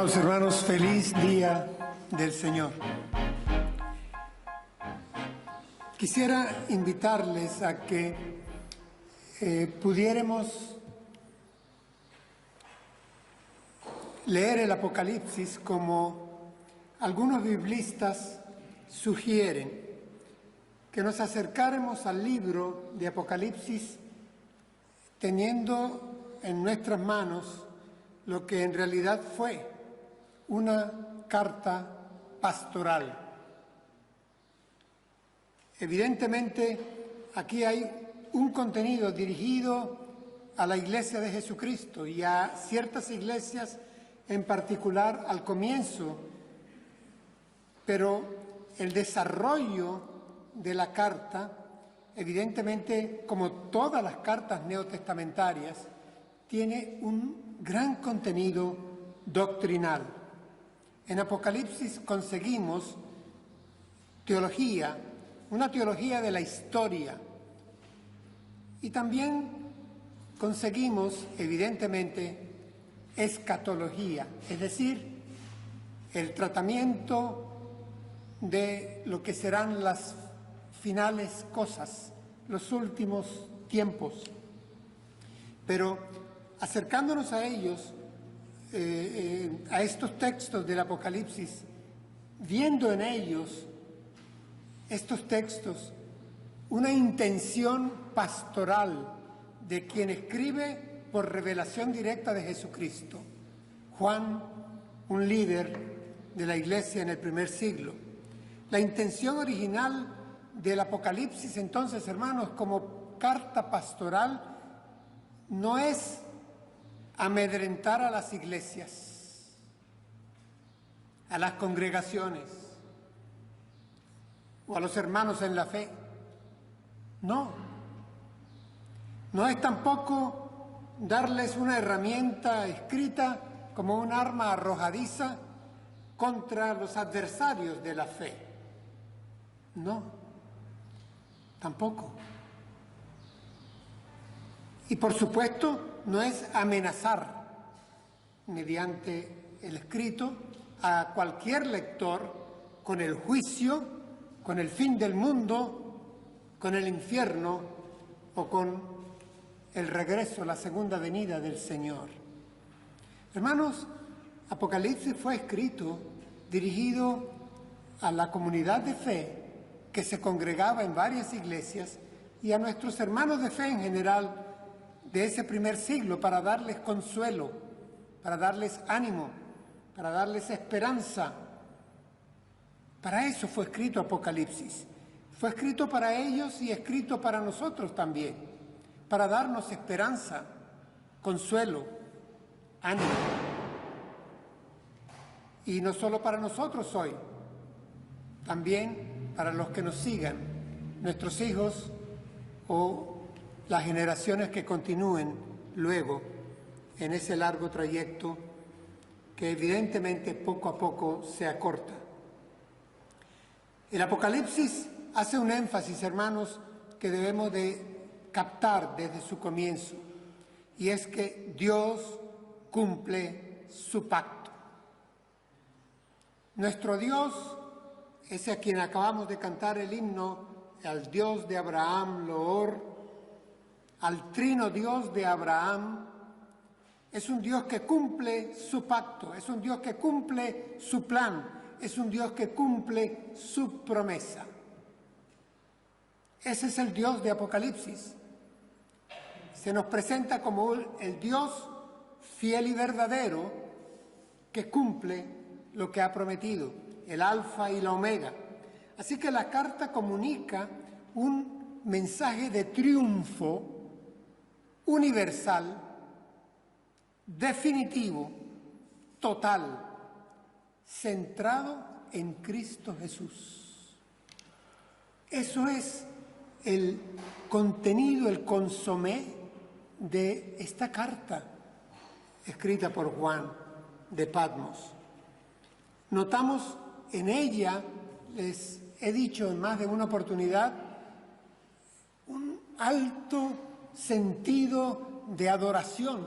Amados hermanos, feliz día del Señor. Quisiera invitarles a que pudiéramos leer el Apocalipsis como algunos biblistas sugieren, que nos acercáramos al libro de Apocalipsis teniendo en nuestras manos lo que en realidad fue una carta pastoral. Evidentemente, aquí hay un contenido dirigido a la Iglesia de Jesucristo y a ciertas iglesias, en particular al comienzo, pero el desarrollo de la carta, evidentemente, como todas las cartas neotestamentarias, tiene un gran contenido doctrinal. En Apocalipsis conseguimos teología, una teología de la historia, y también conseguimos, evidentemente, escatología, es decir, el tratamiento de lo que serán las finales cosas, los últimos tiempos. Pero acercándonos a ellos, a estos textos del Apocalipsis, viendo en ellos, estos textos, una intención pastoral de quien escribe por revelación directa de Jesucristo. Juan, un líder de la Iglesia en el primer siglo. La intención original del Apocalipsis, entonces, hermanos, como carta pastoral, no es amedrentar a las iglesias, a las congregaciones o a los hermanos en la fe. No. No es tampoco darles una herramienta escrita como un arma arrojadiza contra los adversarios de la fe. No, tampoco. Y por supuesto, no es amenazar mediante el escrito a cualquier lector con el juicio, con el fin del mundo, con el infierno o con el regreso, la segunda venida del Señor. Hermanos, Apocalipsis fue escrito dirigido a la comunidad de fe que se congregaba en varias iglesias y a nuestros hermanos de fe en general de ese primer siglo, para darles consuelo, para darles ánimo, para darles esperanza. Para eso fue escrito Apocalipsis. Fue escrito para ellos y escrito para nosotros también, para darnos esperanza, consuelo, ánimo. Y no solo para nosotros hoy, también para los que nos sigan, nuestros hijos o las generaciones que continúen luego en ese largo trayecto que evidentemente poco a poco se acorta. El Apocalipsis hace un énfasis, hermanos, que debemos de captar desde su comienzo, y es que Dios cumple su pacto. Nuestro Dios, ese a quien acabamos de cantar el himno, al Dios de Abraham, Loor, al trino Dios de Abraham, es un Dios que cumple su pacto, es un Dios que cumple su plan, es un Dios que cumple su promesa. Ese es el Dios de Apocalipsis. Se nos presenta como el Dios fiel y verdadero que cumple lo que ha prometido, el Alfa y la Omega. Así que la carta comunica un mensaje de triunfo universal, definitivo, total, centrado en Cristo Jesús. Eso es el contenido, el consomé de esta carta escrita por Juan de Patmos. Notamos en ella, les he dicho en más de una oportunidad, un alto sentido de adoración.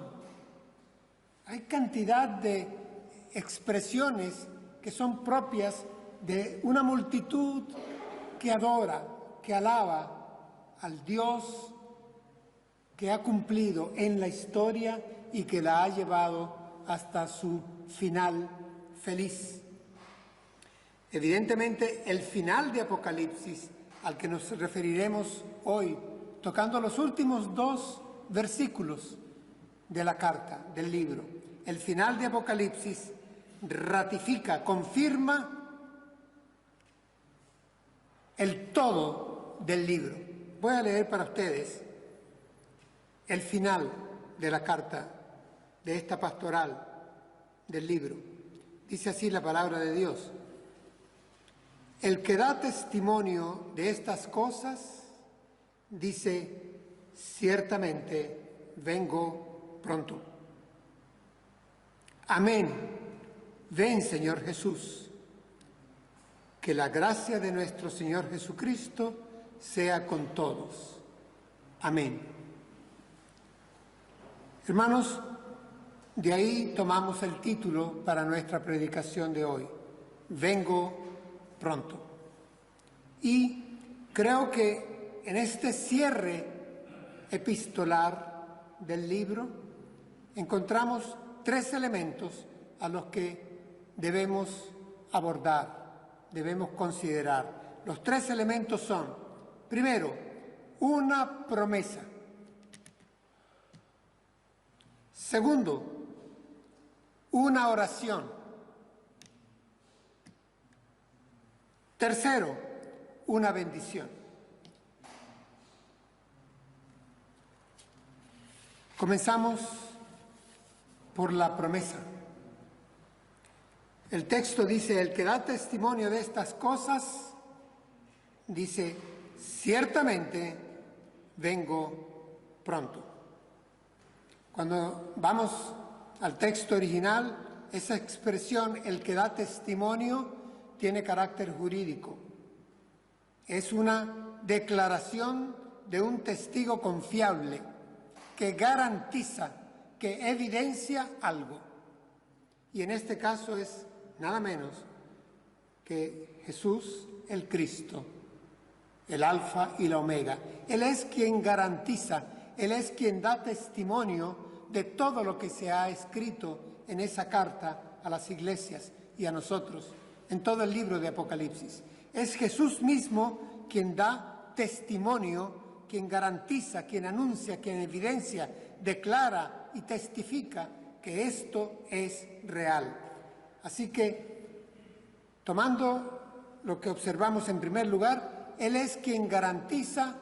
Hay cantidad de expresiones que son propias de una multitud que adora, que alaba al Dios que ha cumplido en la historia y que la ha llevado hasta su final feliz. Evidentemente, el final de Apocalipsis, al que nos referiremos hoy, tocando los últimos 2 versículos de la carta, del libro, el final de Apocalipsis ratifica, confirma el todo del libro. Voy a leer para ustedes el final de la carta, de esta pastoral del libro. Dice así la palabra de Dios: el que da testimonio de estas cosas dice, ciertamente vengo pronto. Amén. Ven, Señor Jesús. Que la gracia de nuestro Señor Jesucristo sea con todos. Amén. Hermanos, de ahí tomamos el título para nuestra predicación de hoy: Vengo pronto. Y creo que en este cierre epistolar del libro encontramos 3 elementos a los que debemos abordar, debemos considerar. Los 3 elementos son, primero, una promesa. Segundo, una oración. Tercero, una bendición. Comenzamos por la promesa. El texto dice, el que da testimonio de estas cosas, dice, ciertamente vengo pronto. Cuando vamos al texto original, esa expresión, el que da testimonio, tiene carácter jurídico. Es una declaración de un testigo confiable que garantiza, que evidencia algo. Y en este caso es nada menos que Jesús el Cristo, el Alfa y la Omega. Él es quien garantiza, Él es quien da testimonio de todo lo que se ha escrito en esa carta a las iglesias y a nosotros, en todo el libro de Apocalipsis. Es Jesús mismo quien da testimonio, quien garantiza, quien anuncia, quien evidencia, declara y testifica que esto es real. Así que, tomando lo que observamos en primer lugar, Él es quien garantiza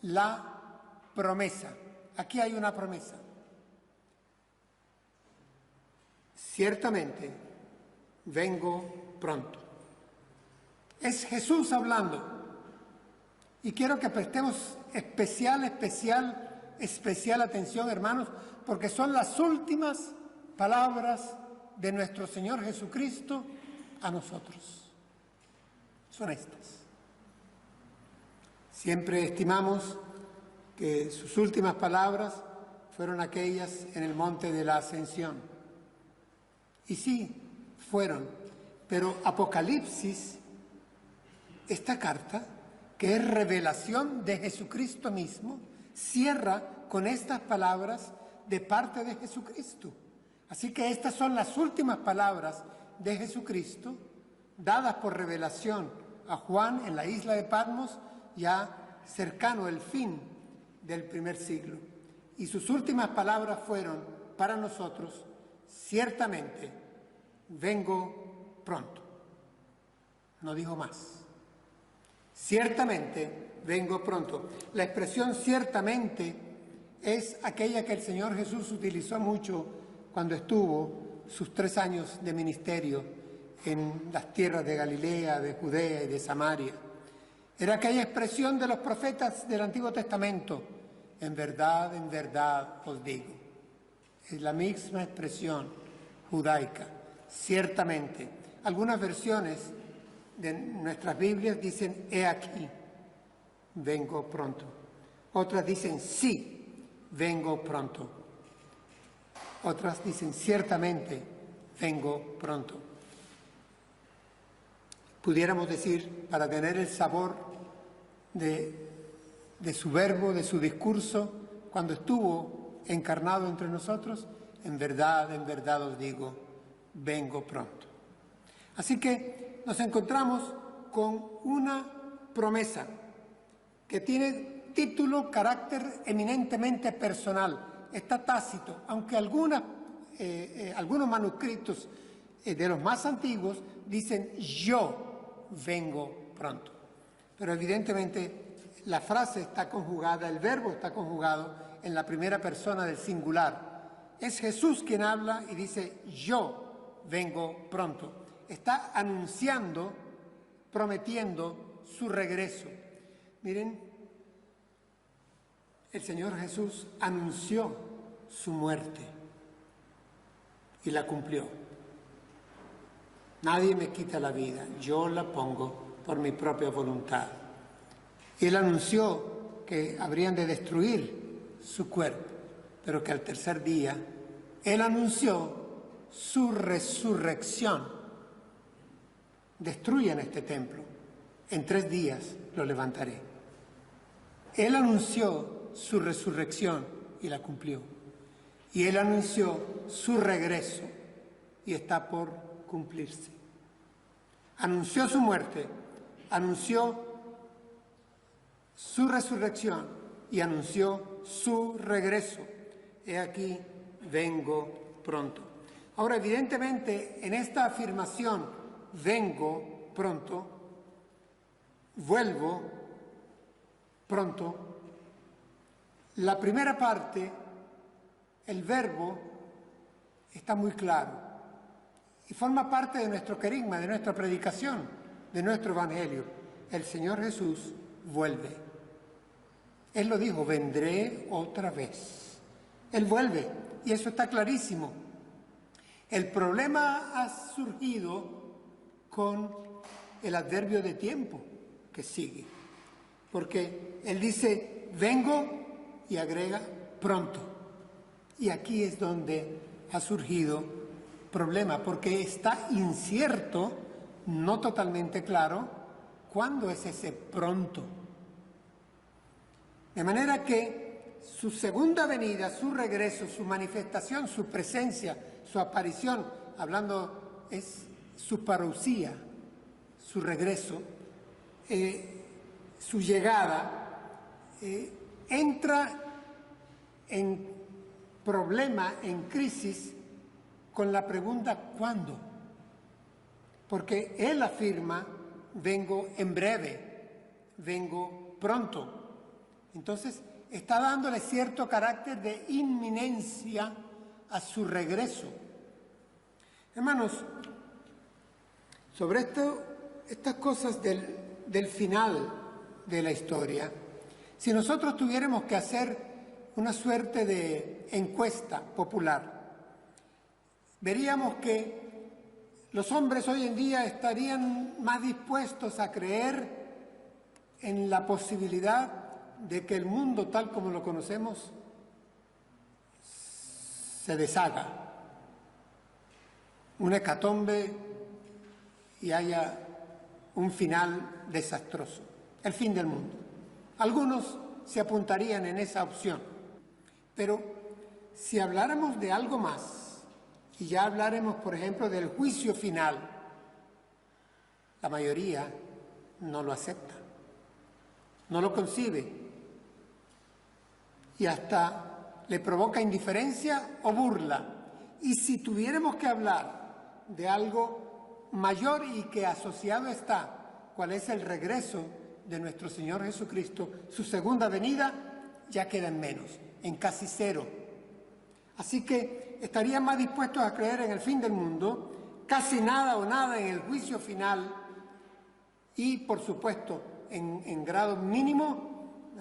la promesa. Aquí hay una promesa. Ciertamente, vengo pronto. Es Jesús hablando. Y quiero que prestemos especial atención, hermanos, porque son las últimas palabras de nuestro Señor Jesucristo a nosotros. Son estas. Siempre estimamos que sus últimas palabras fueron aquellas en el monte de la Ascensión. Y sí, fueron. Pero Apocalipsis, esta carta, que es revelación de Jesucristo mismo, cierra con estas palabras de parte de Jesucristo. Así que estas son las últimas palabras de Jesucristo, dadas por revelación a Juan en la isla de Patmos, ya cercano al fin del primer siglo. Y sus últimas palabras fueron para nosotros, ciertamente, vengo pronto. No dijo más. Ciertamente vengo pronto. La expresión ciertamente es aquella que el Señor Jesús utilizó mucho cuando estuvo sus 3 años de ministerio en las tierras de Galilea, de Judea y de Samaria. Era aquella expresión de los profetas del Antiguo Testamento. En verdad os digo. Es la misma expresión judaica. Ciertamente. Algunas versiones de nuestras Biblias dicen, he aquí, vengo pronto. Otras dicen, sí, vengo pronto. Otras dicen, ciertamente, vengo pronto. Pudiéramos decir, para tener el sabor de su verbo, de su discurso, cuando estuvo encarnado entre nosotros, en verdad os digo, vengo pronto. Así que nos encontramos con una promesa que tiene título, carácter eminentemente personal. Está tácito, aunque algunos manuscritos de los más antiguos dicen yo vengo pronto. Pero evidentemente la frase está conjugada, el verbo está conjugado en la primera persona del singular. Es Jesús quien habla y dice yo vengo pronto. Está anunciando, prometiendo su regreso. Miren, el Señor Jesús anunció su muerte y la cumplió. Nadie me quita la vida, yo la pongo por mi propia voluntad. Él anunció que habrían de destruir su cuerpo, pero que al tercer día Él anunció su resurrección. Destruyan este templo, en 3 días lo levantaré. Él anunció su resurrección y la cumplió. Y Él anunció su regreso y está por cumplirse. Anunció su muerte, anunció su resurrección y anunció su regreso. He aquí, vengo pronto. Ahora, evidentemente, en esta afirmación, vengo pronto, vuelvo pronto, la primera parte, el verbo, está muy claro y forma parte de nuestro querigma, de nuestra predicación, de nuestro evangelio. El Señor Jesús vuelve. Él lo dijo, vendré otra vez. Él vuelve y eso está clarísimo. El problema ha surgido con el adverbio de tiempo que sigue, porque Él dice, vengo y agrega pronto. Y aquí es donde ha surgido problema, porque está incierto, no totalmente claro, cuándo es ese pronto. De manera que su segunda venida, su regreso, su manifestación, su presencia, su aparición, hablando es su parousia, su regreso, su llegada, entra en problema, en crisis, con la pregunta ¿cuándo? Porque Él afirma, vengo en breve, vengo pronto. Entonces, está dándole cierto carácter de inminencia a su regreso. Hermanos, sobre estas cosas del final de la historia, si nosotros tuviéramos que hacer una suerte de encuesta popular, veríamos que los hombres hoy en día estarían más dispuestos a creer en la posibilidad de que el mundo tal como lo conocemos se deshaga, una hecatombe y haya un final desastroso, el fin del mundo. Algunos se apuntarían en esa opción, pero si habláramos de algo más, y ya hablaremos, por ejemplo, del juicio final, la mayoría no lo acepta, no lo concibe, y hasta le provoca indiferencia o burla. Y si tuviéramos que hablar de algo mayor y que asociado está, cuál es el regreso de nuestro Señor Jesucristo, su segunda venida, ya queda en menos, en casi cero. Así que estarían más dispuestos a creer en el fin del mundo, casi nada o nada en el juicio final y, por supuesto, en grado mínimo,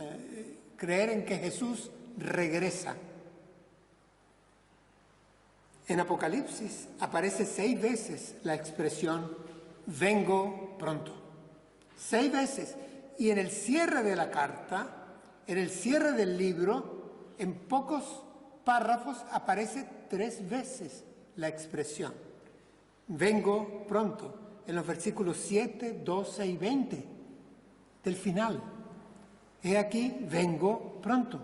creer en que Jesús regresa. En Apocalipsis aparece 6 veces la expresión vengo pronto. 6 veces. Y en el cierre de la carta, en el cierre del libro, en pocos párrafos aparece 3 veces la expresión vengo pronto, en los versículos 7, 12 y 20 del final. He aquí, vengo pronto.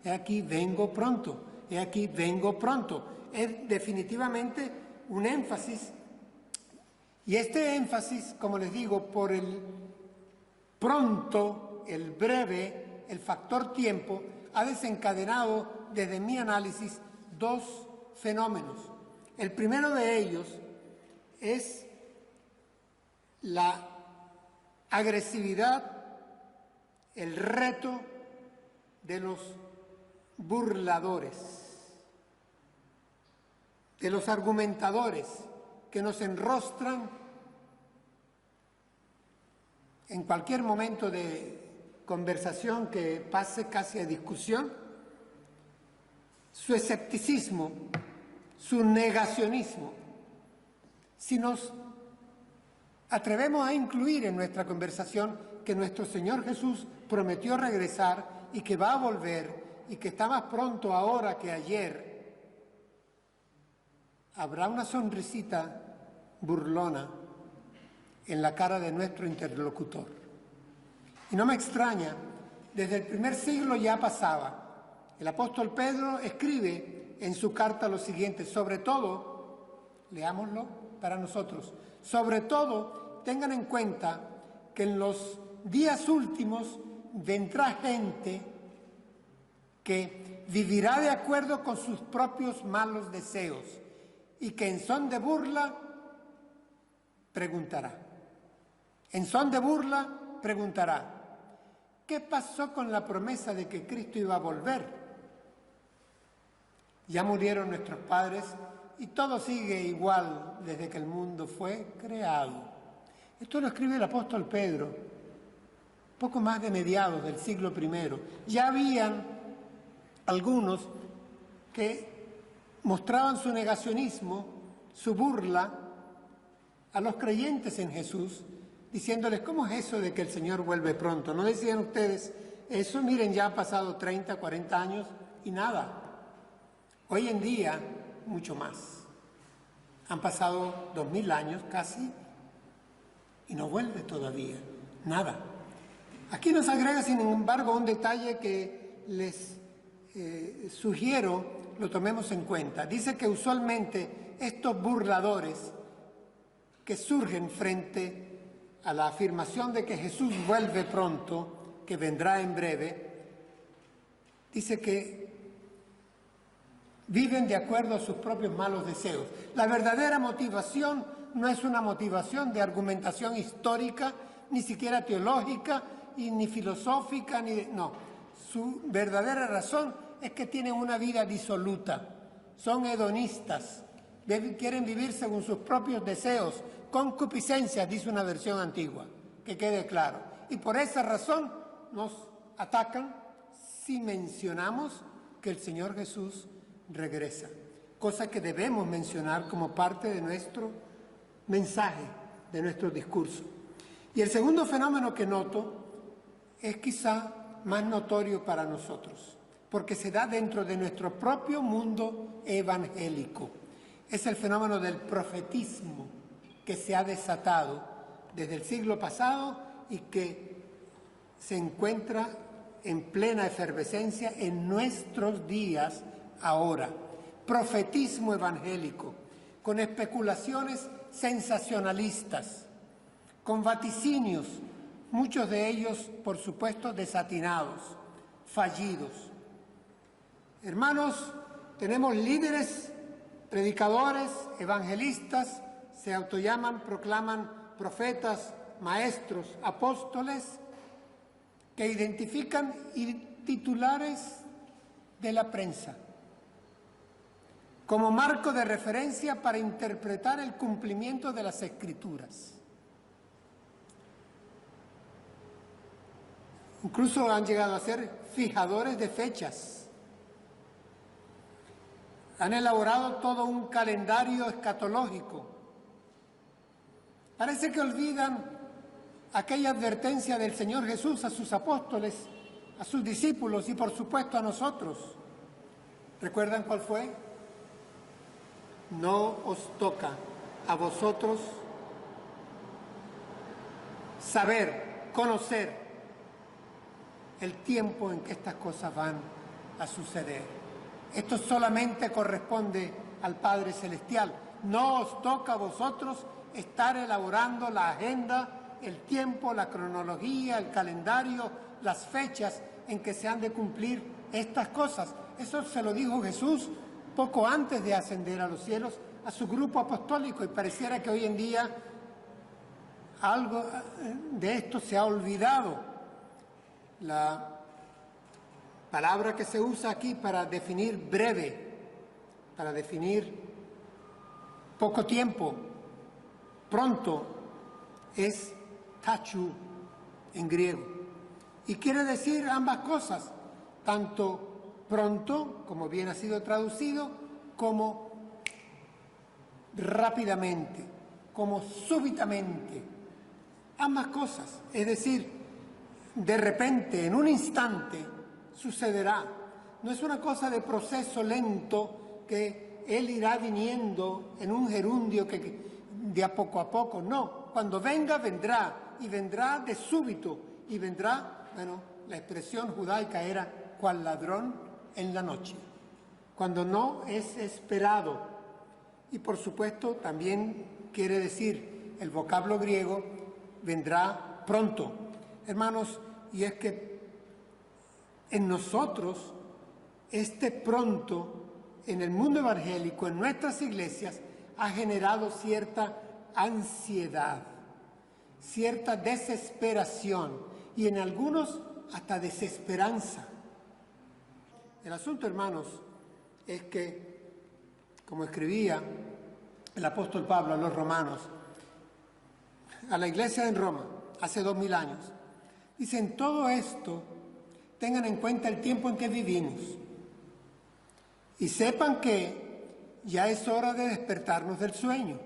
He aquí, vengo pronto. He aquí, vengo pronto. Es definitivamente un énfasis. Y este énfasis, como les digo, por el pronto, el breve, el factor tiempo, ha desencadenado desde mi análisis dos fenómenos. El primero de ellos es la agresividad, el reto de los burladores, de los argumentadores que nos enrostran en cualquier momento de conversación que pase casi a discusión, su escepticismo, su negacionismo. Si nos atrevemos a incluir en nuestra conversación que nuestro Señor Jesús prometió regresar y que va a volver y que está más pronto ahora que ayer, habrá una sonrisita burlona en la cara de nuestro interlocutor. Y no me extraña, desde el primer siglo ya pasaba. El apóstol Pedro escribe en su carta lo siguiente: sobre todo, leámoslo para nosotros, sobre todo tengan en cuenta que en los días últimos vendrá gente que vivirá de acuerdo con sus propios malos deseos y que en son de burla preguntará. En son de burla preguntará: ¿qué pasó con la promesa de que Cristo iba a volver? Ya murieron nuestros padres y todo sigue igual desde que el mundo fue creado. Esto lo escribe el apóstol Pedro, poco más de mediados del siglo I. Ya habían algunos que mostraban su negacionismo, su burla a los creyentes en Jesús, diciéndoles: ¿cómo es eso de que el Señor vuelve pronto? ¿No decían ustedes eso? Miren, ya han pasado 30, 40 años y nada. Hoy en día, mucho más. Han pasado 2000 años casi y no vuelve todavía. Nada. Aquí nos agrega, sin embargo, un detalle que les sugiero lo tomemos en cuenta. Dice que usualmente estos burladores que surgen frente a la afirmación de que Jesús vuelve pronto, que vendrá en breve, dice que viven de acuerdo a sus propios malos deseos. La verdadera motivación no es una motivación de argumentación histórica, ni siquiera teológica, y ni filosófica, no. Su verdadera razón es que tienen una vida disoluta, son hedonistas, quieren vivir según sus propios deseos, concupiscencias, dice una versión antigua, que quede claro. Y por esa razón nos atacan si mencionamos que el Señor Jesús regresa, cosa que debemos mencionar como parte de nuestro mensaje, de nuestro discurso. Y el segundo fenómeno que noto es quizá más notorio para nosotros, porque se da dentro de nuestro propio mundo evangélico. Es el fenómeno del profetismo que se ha desatado desde el siglo pasado y que se encuentra en plena efervescencia en nuestros días ahora. Profetismo evangélico, con especulaciones sensacionalistas, con vaticinios, muchos de ellos, por supuesto, desatinados, fallidos. Hermanos, tenemos líderes, predicadores, evangelistas, se autollaman, proclaman profetas, maestros, apóstoles, que identifican titulares de la prensa como marco de referencia para interpretar el cumplimiento de las Escrituras. Incluso han llegado a ser fijadores de fechas. Han elaborado todo un calendario escatológico. Parece que olvidan aquella advertencia del Señor Jesús a sus apóstoles, a sus discípulos y por supuesto a nosotros. ¿Recuerdan cuál fue? No os toca a vosotros saber, conocer el tiempo en que estas cosas van a suceder. Esto solamente corresponde al Padre Celestial. No os toca a vosotros estar elaborando la agenda, el tiempo, la cronología, el calendario, las fechas en que se han de cumplir estas cosas. Eso se lo dijo Jesús poco antes de ascender a los cielos a su grupo apostólico, y pareciera que hoy en día algo de esto se ha olvidado. La palabra que se usa aquí para definir breve, para definir poco tiempo, pronto, es tachu en griego. Y quiere decir ambas cosas, tanto pronto, como bien ha sido traducido, como rápidamente, como súbitamente. Ambas cosas, es decir, de repente, en un instante, sucederá. No es una cosa de proceso lento que Él irá viniendo en un gerundio que de a poco, no. Cuando venga, vendrá, y vendrá de súbito, y vendrá, bueno, la expresión judaica era cual ladrón en la noche, cuando no es esperado. Y por supuesto también quiere decir el vocablo griego, vendrá pronto. Hermanos, y es que en nosotros, este pronto, en el mundo evangélico, en nuestras iglesias, ha generado cierta ansiedad, cierta desesperación y en algunos hasta desesperanza. El asunto, hermanos, es que, como escribía el apóstol Pablo a los romanos, a la iglesia en Roma, hace 2000 años, dicen: todo esto tengan en cuenta el tiempo en que vivimos y sepan que ya es hora de despertarnos del sueño,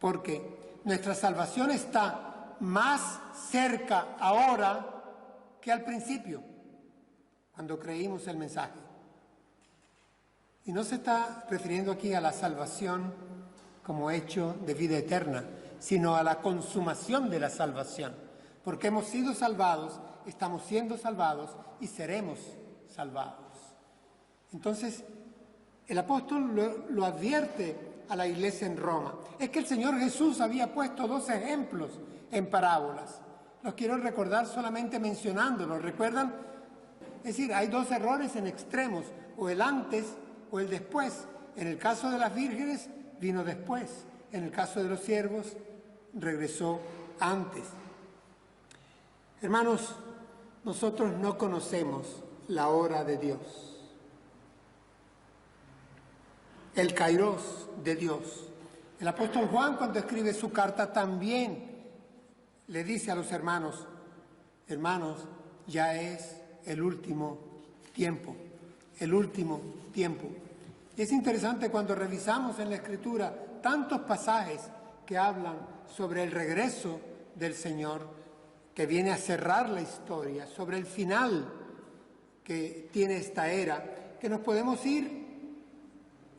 porque nuestra salvación está más cerca ahora que al principio, cuando creímos el mensaje. Y no se está refiriendo aquí a la salvación como hecho de vida eterna, sino a la consumación de la salvación, porque hemos sido salvados, estamos siendo salvados y seremos salvados. Entonces, el apóstol lo advierte a la iglesia en Roma. Es que el Señor Jesús había puesto 2 ejemplos en parábolas. Los quiero recordar solamente mencionándolos. ¿Recuerdan? Es decir, hay 2 errores en extremos, o el antes o el después. En el caso de las vírgenes, vino después. En el caso de los siervos, regresó antes. Hermanos, nosotros no conocemos la hora de Dios, el kairos de Dios. El apóstol Juan, cuando escribe su carta, también le dice a los hermanos: hermanos, ya es el último tiempo, el último tiempo. Y es interesante cuando revisamos en la Escritura tantos pasajes que hablan sobre el regreso del Señor, que viene a cerrar la historia, sobre el final que tiene esta era, que nos podemos ir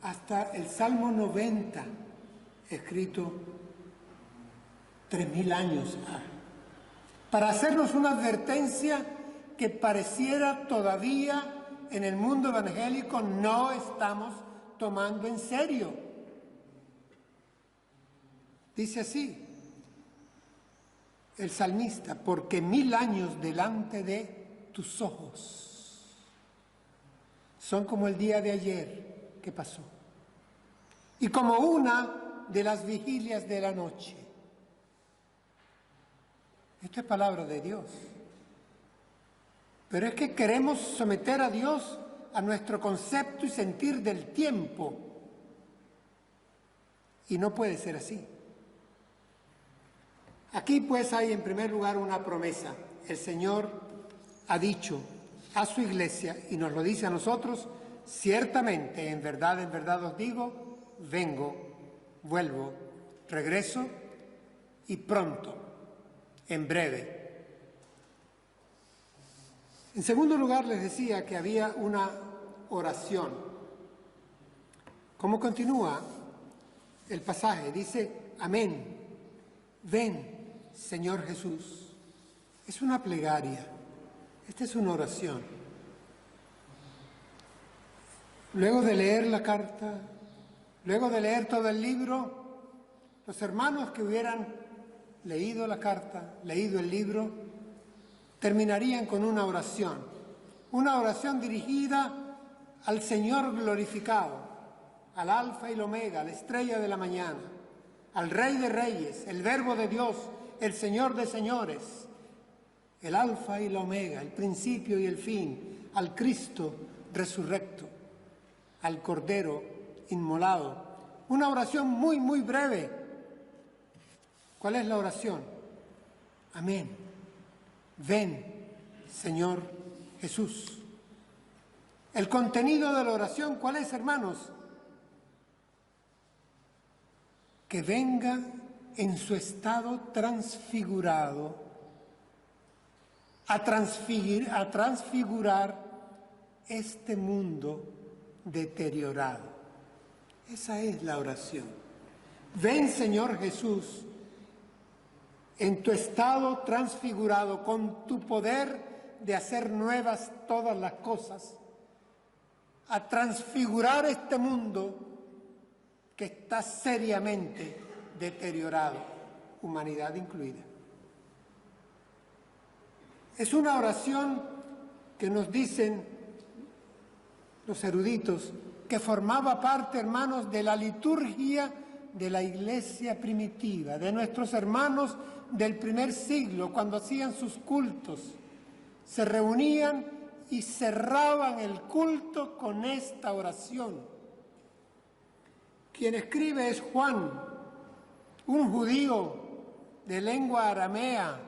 hasta el Salmo 90, escrito 3000 años para hacernos una advertencia que pareciera todavía en el mundo evangélico no estamos tomando en serio. Dice así el salmista: porque 1000 años delante de tus ojos son como el día de ayer que pasó, y como una de las vigilias de la noche. Esto es palabra de Dios. Pero es que queremos someter a Dios a nuestro concepto y sentir del tiempo. Y no puede ser así. Aquí pues hay en primer lugar una promesa. El Señor ha dicho a su iglesia, y nos lo dice a nosotros: ciertamente, en verdad os digo, vengo, vuelvo, regreso, y pronto, en breve. En segundo lugar, les decía que había una oración. ¿Cómo continúa el pasaje, dice, amén, ven, Señor Jesús. Es una plegaria, esta es una oración. Luego de leer la carta, luego de leer todo el libro, los hermanos que hubieran leído la carta, leído el libro, terminarían con una oración dirigida al Señor glorificado, al Alfa y el Omega, la estrella de la mañana, al Rey de Reyes, el Verbo de Dios, el Señor de Señores, el Alfa y el Omega, el principio y el fin, al Cristo resurrecto, al Cordero inmolado. Una oración muy, muy breve. ¿Cuál es la oración? Amén. Ven, Señor Jesús. El contenido de la oración, ¿cuál es, hermanos? Que venga en su estado transfigurado a transfigurar este mundo deteriorado. Esa es la oración. Ven, Señor Jesús, en tu estado transfigurado, con tu poder de hacer nuevas todas las cosas, a transfigurar este mundo que está seriamente deteriorado, humanidad incluida. Es una oración que nos dicen los eruditos que formaba parte, hermanos, de la liturgia de la iglesia primitiva, de nuestros hermanos del primer siglo, cuando hacían sus cultos. Se reunían y cerraban el culto con esta oración. Quien escribe es Juan, un judío de lengua aramea.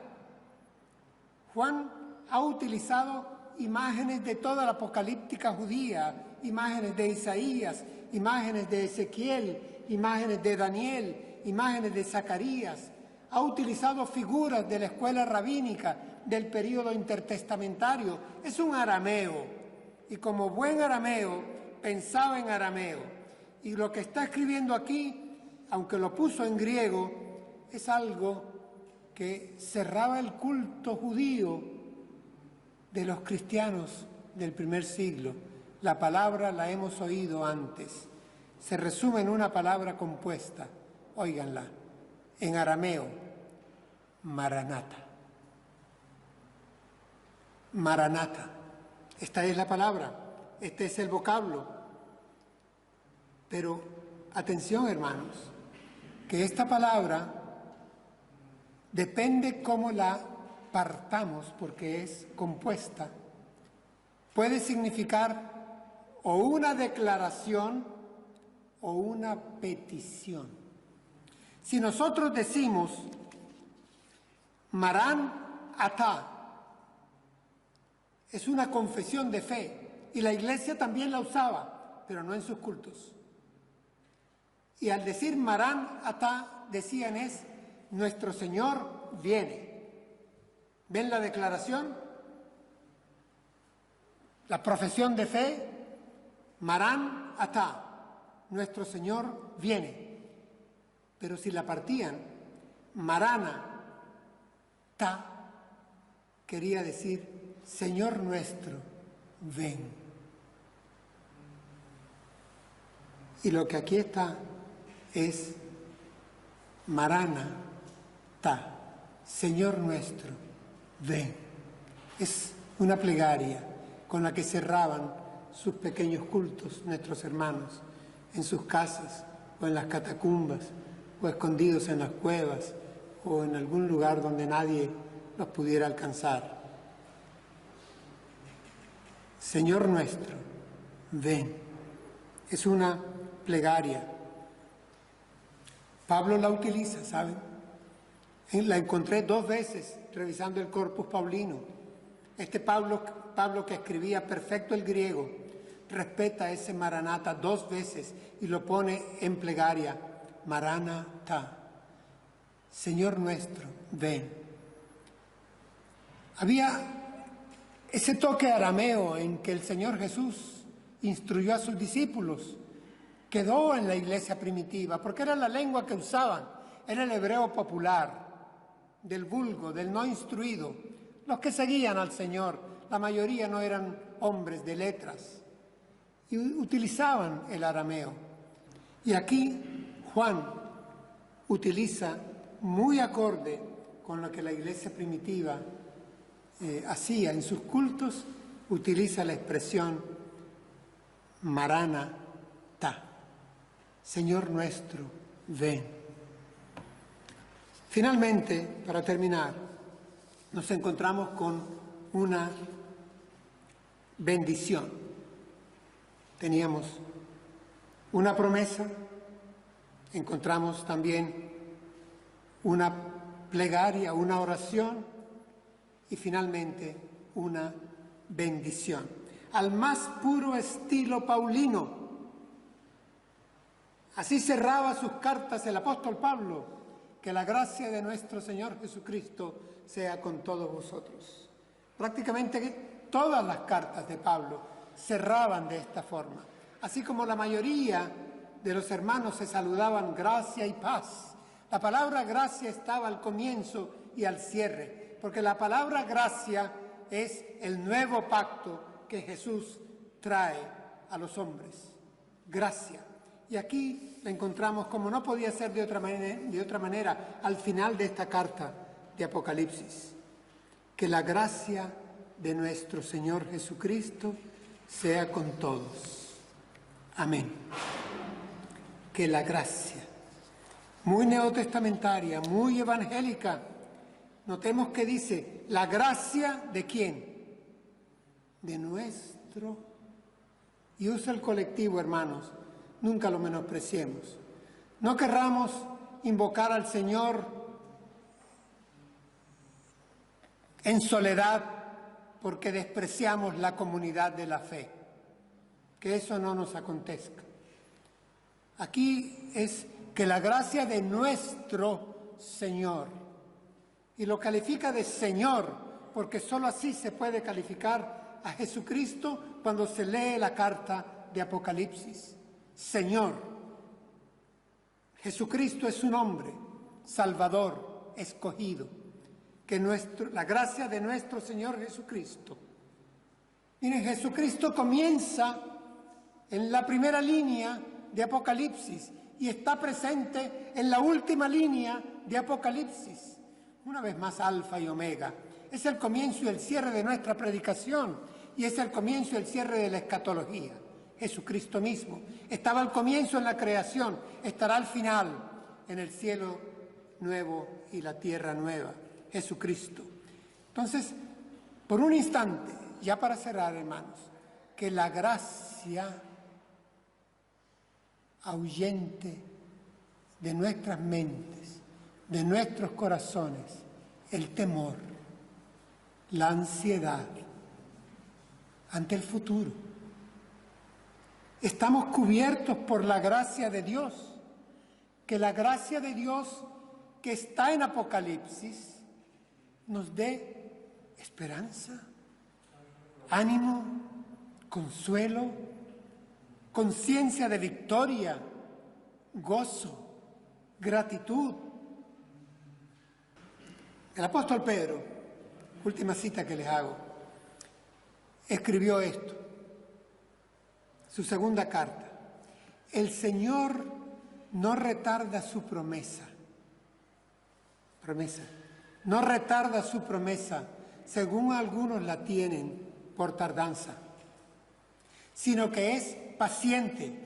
Juan ha utilizado imágenes de toda la apocalíptica judía, imágenes de Isaías, imágenes de Ezequiel, imágenes de Daniel, imágenes de Zacarías. Ha utilizado figuras de la escuela rabínica del período intertestamentario. Es un arameo, y como buen arameo, pensaba en arameo. Y lo que está escribiendo aquí, aunque lo puso en griego, es algo que cerraba el culto judío de los cristianos del primer siglo. La palabra la hemos oído antes. Se resume en una palabra compuesta. Óiganla. En arameo, Maranata. Maranata. Esta es la palabra, este es el vocablo. Pero atención, hermanos, que esta palabra depende cómo la partamos, porque es compuesta. Puede significar o una declaración o una petición. Si nosotros decimos Marán Atá, es una confesión de fe, y la Iglesia también la usaba, pero no en sus cultos. Y al decir Marán Atá, decían es, nuestro Señor viene. ¿Ven la declaración? La profesión de fe, Marán Atá, nuestro Señor viene. Pero si la partían, Marana Ta, quería decir, Señor nuestro, ven. Y lo que aquí está es Marana Ta, Señor nuestro, ven. Es una plegaria con la que cerraban sus pequeños cultos nuestros hermanos, en sus casas o en las catacumbas, o escondidos en las cuevas, o en algún lugar donde nadie los pudiera alcanzar. Señor nuestro, ven. Es una plegaria. Pablo la utiliza, ¿saben? La encontré 2 veces revisando el Corpus Paulino. Este Pablo que escribía perfecto el griego, respeta ese Maranata 2 veces y lo pone en plegaria. Maranata, Señor nuestro, ven. Había ese toque arameo en que el Señor Jesús instruyó a sus discípulos quedó en la iglesia primitiva, porque era la lengua que usaban, era el hebreo popular, del vulgo, del no instruido, los que seguían al Señor. La mayoría no eran hombres de letras y utilizaban el arameo. Y aquí Juan utiliza, muy acorde con lo que la iglesia primitiva hacía en sus cultos, utiliza la expresión Maránata, Señor nuestro, ven. Finalmente, para terminar, nos encontramos con una bendición. Teníamos una promesa, encontramos también una plegaria, una oración y finalmente una bendición. Al más puro estilo paulino. Así cerraba sus cartas el apóstol Pablo: que la gracia de nuestro Señor Jesucristo sea con todos vosotros. Prácticamente todas las cartas de Pablo cerraban de esta forma. Así como la mayoría de los hermanos se saludaban gracia y paz, la palabra gracia estaba al comienzo y al cierre, porque la palabra gracia es el nuevo pacto que Jesús trae a los hombres. Gracia. Y aquí la encontramos, como no podía ser de otra manera, al final de esta carta de Apocalipsis. Que la gracia de nuestro Señor Jesucristo sea con todos. Amén. Que la gracia, muy neotestamentaria, muy evangélica, notemos que dice, la gracia de ¿quién? De nuestro. Y usa el colectivo, hermanos. Nunca lo menospreciemos. No querramos invocar al Señor en soledad porque despreciamos la comunidad de la fe. Que eso no nos acontezca. Aquí es que la gracia de nuestro Señor. Y lo califica de Señor, porque sólo así se puede calificar a Jesucristo cuando se lee la carta de Apocalipsis. Señor. Jesucristo es un hombre, Salvador, escogido. Que la gracia de nuestro Señor Jesucristo. Miren, Jesucristo comienza en la primera línea de Apocalipsis y está presente en la última línea de Apocalipsis. Una vez más, alfa y omega. Es el comienzo y el cierre de nuestra predicación y es el comienzo y el cierre de la escatología. Jesucristo mismo. Estaba al comienzo en la creación, estará al final en el cielo nuevo y la tierra nueva. Jesucristo. Entonces, por un instante, ya para cerrar, hermanos, que la gracia ahuyente de nuestras mentes, de nuestros corazones, el temor, la ansiedad ante el futuro. Estamos cubiertos por la gracia de Dios, que la gracia de Dios que está en Apocalipsis nos dé esperanza, ánimo, consuelo, conciencia de victoria, gozo, gratitud. El apóstol Pedro, última cita que les hago, escribió esto, su segunda carta. El Señor no retarda su promesa, no retarda su promesa, según algunos la tienen por tardanza, sino que es paciente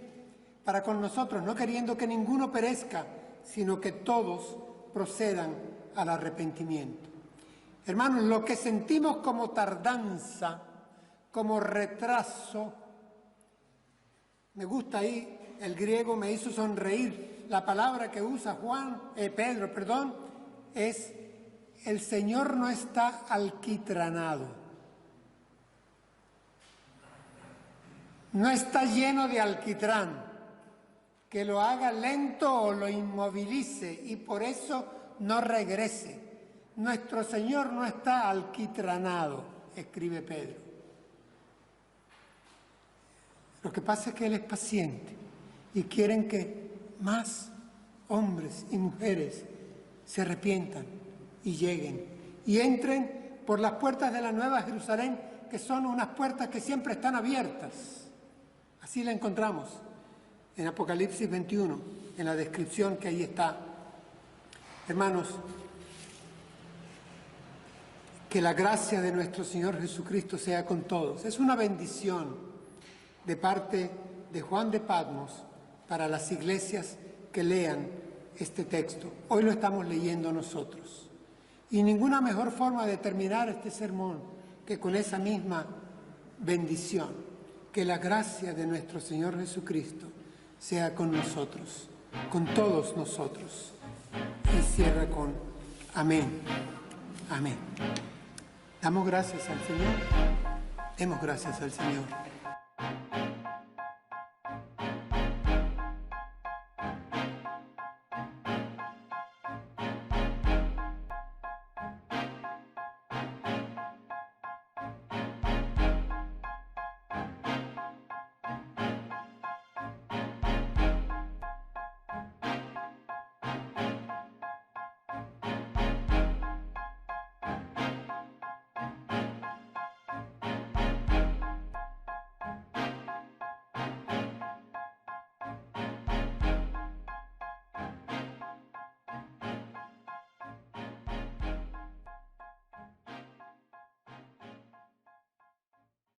para con nosotros, no queriendo que ninguno perezca, sino que todos procedan al arrepentimiento. Hermanos, lo que sentimos como tardanza, como retraso, me gusta ahí, el griego me hizo sonreír, la palabra que usa Pedro, es el Señor no está alquitranado, no está lleno de alquitrán, que lo haga lento o lo inmovilice y por eso no regrese. Nuestro Señor no está alquitranado, escribe Pedro. Lo que pasa es que Él es paciente y quieren que más hombres y mujeres se arrepientan y lleguen y entren por las puertas de la Nueva Jerusalén, que son unas puertas que siempre están abiertas. Así la encontramos en Apocalipsis 21, en la descripción que ahí está. Hermanos, que la gracia de nuestro Señor Jesucristo sea con todos. Es una bendición de parte de Juan de Patmos para las iglesias que lean este texto. Hoy lo estamos leyendo nosotros. Y ninguna mejor forma de terminar este sermón que con esa misma bendición. Que la gracia de nuestro Señor Jesucristo sea con nosotros, con todos nosotros. Y cierra con amén. Amén. Damos gracias al Señor. Demos gracias al Señor.